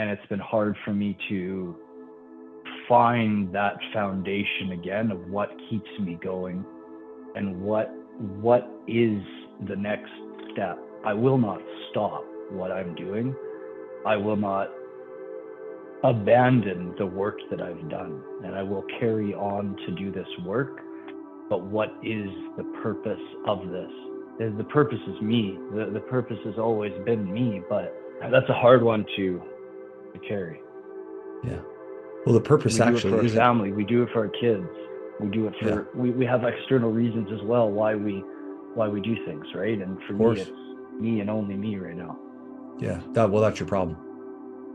And it's been hard for me to find that foundation again of what keeps me going and what is the next step. I will not stop what I'm doing. I will not abandon the work that I've done, and I will carry on to do this work. But what is the purpose of this? The purpose is me. The purpose has always been me, but that's a hard one to carry. Yeah. Well, the purpose we actually do it for isn't. our family. We do it for our kids. We do it for. Yeah. We have external reasons as well why we do things, right? And for me, it's me and only me right now. Yeah. That's your problem.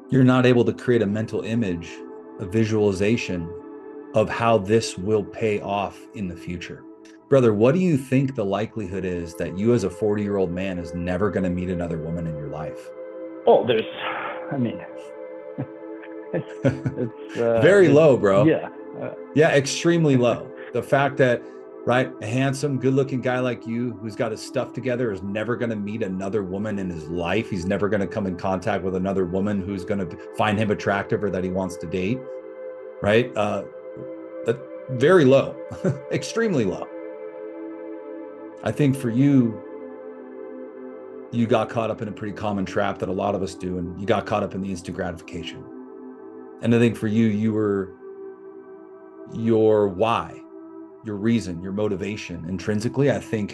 You're not able to create a mental image, a visualization of how this will pay off in the future. Brother, what do you think the likelihood is that you as a 40-year-old man is never going to meet another woman in your life? Oh, it's very low, bro. Yeah. Yeah, extremely low. The fact that, right, a handsome, good-looking guy like you who's got his stuff together is never going to meet another woman in his life. He's never going to come in contact with another woman who's going to find him attractive or that he wants to date, right? Very low, extremely low. I think for you, you got caught up in a pretty common trap that a lot of us do, and you got caught up in the instant gratification. And I think for you, your why, your reason, your motivation intrinsically, I think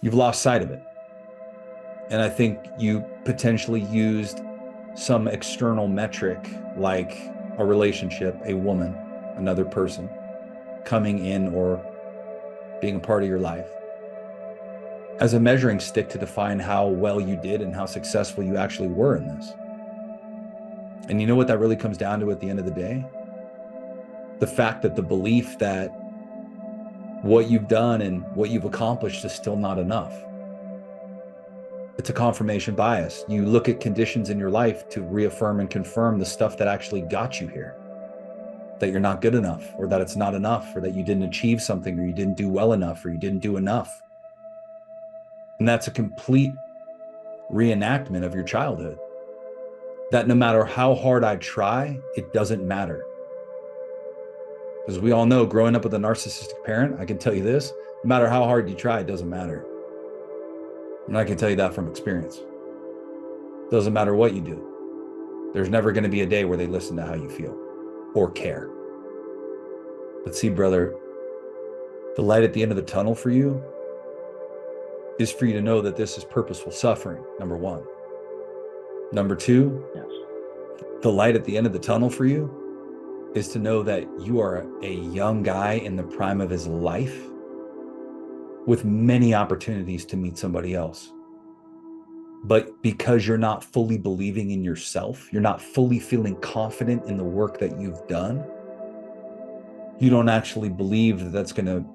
you've lost sight of it. And I think you potentially used some external metric like a relationship, a woman, another person coming in or being a part of your life as a measuring stick to define how well you did and how successful you actually were in this. And you know what that really comes down to at the end of the day? The fact that the belief that what you've done and what you've accomplished is still not enough. It's a confirmation bias. You look at conditions in your life to reaffirm and confirm the stuff that actually got you here. That you're not good enough, or that it's not enough, or that you didn't achieve something, or you didn't do well enough, or you didn't do enough. And that's a complete reenactment of your childhood. That no matter how hard I try, it doesn't matter. Because we all know, growing up with a narcissistic parent, I can tell you this, no matter how hard you try, it doesn't matter. And I can tell you that from experience. It doesn't matter what you do. There's never going to be a day where they listen to how you feel or care. But see, brother, the light at the end of the tunnel for you is for you to know that this is purposeful suffering, number one. Number two, yes. The light at the end of the tunnel for you is to know that you are a young guy in the prime of his life with many opportunities to meet somebody else. But because you're not fully believing in yourself, you're not fully feeling confident in the work that you've done, you don't actually believe that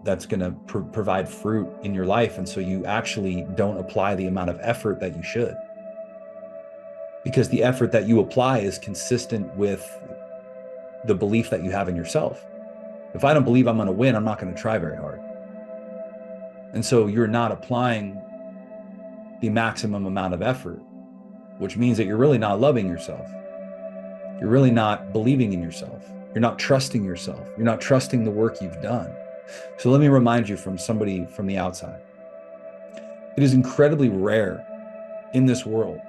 that's gonna provide fruit in your life. And so you actually don't apply the amount of effort that you should. Because the effort that you apply is consistent with the belief that you have in yourself. If I don't believe I'm going to win, I'm not going to try very hard. And so you're not applying the maximum amount of effort, which means that you're really not loving yourself. You're really not believing in yourself. You're not trusting yourself. You're not trusting the work you've done. So let me remind you from somebody from the outside. It is incredibly rare in this world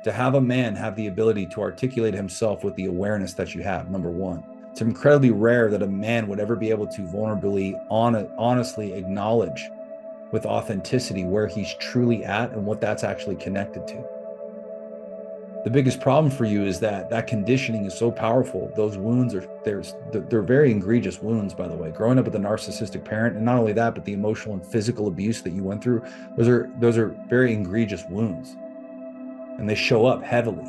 to have a man have the ability to articulate himself with the awareness that you have, number one. It's incredibly rare that a man would ever be able to vulnerably, honestly acknowledge with authenticity where he's truly at and what that's actually connected to. The biggest problem for you is that conditioning is so powerful. Those wounds they're very egregious wounds, by the way. Growing up with a narcissistic parent, and not only that, but the emotional and physical abuse that you went through, those are very egregious wounds. And they show up heavily,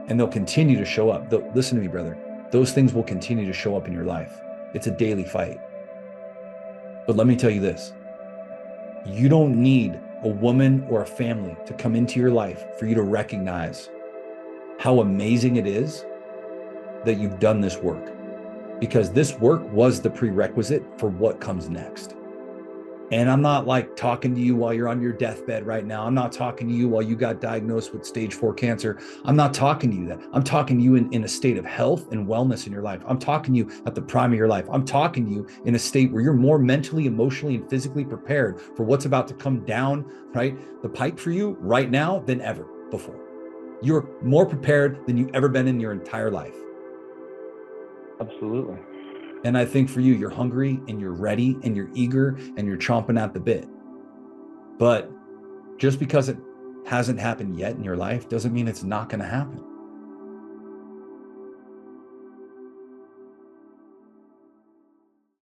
and they'll continue to show up. Listen to me, brother. Those things will continue to show up in your life. It's a daily fight. But let me tell you this. You don't need a woman or a family to come into your life for you to recognize how amazing it is that you've done this work. Because this work was the prerequisite for what comes next. And I'm not like talking to you while you're on your deathbed right now. I'm not talking to you while you got diagnosed with stage 4 cancer. I'm not talking to you that. I'm talking to you in a state of health and wellness in your life. I'm talking to you at the prime of your life. I'm talking to you in a state where you're more mentally, emotionally, and physically prepared for what's about to come down, right, the pipe for you right now than ever before. You're more prepared than you've ever been in your entire life. Absolutely. And I think for you, you're hungry and you're ready and you're eager and you're chomping at the bit. But just because it hasn't happened yet in your life doesn't mean it's not going to happen.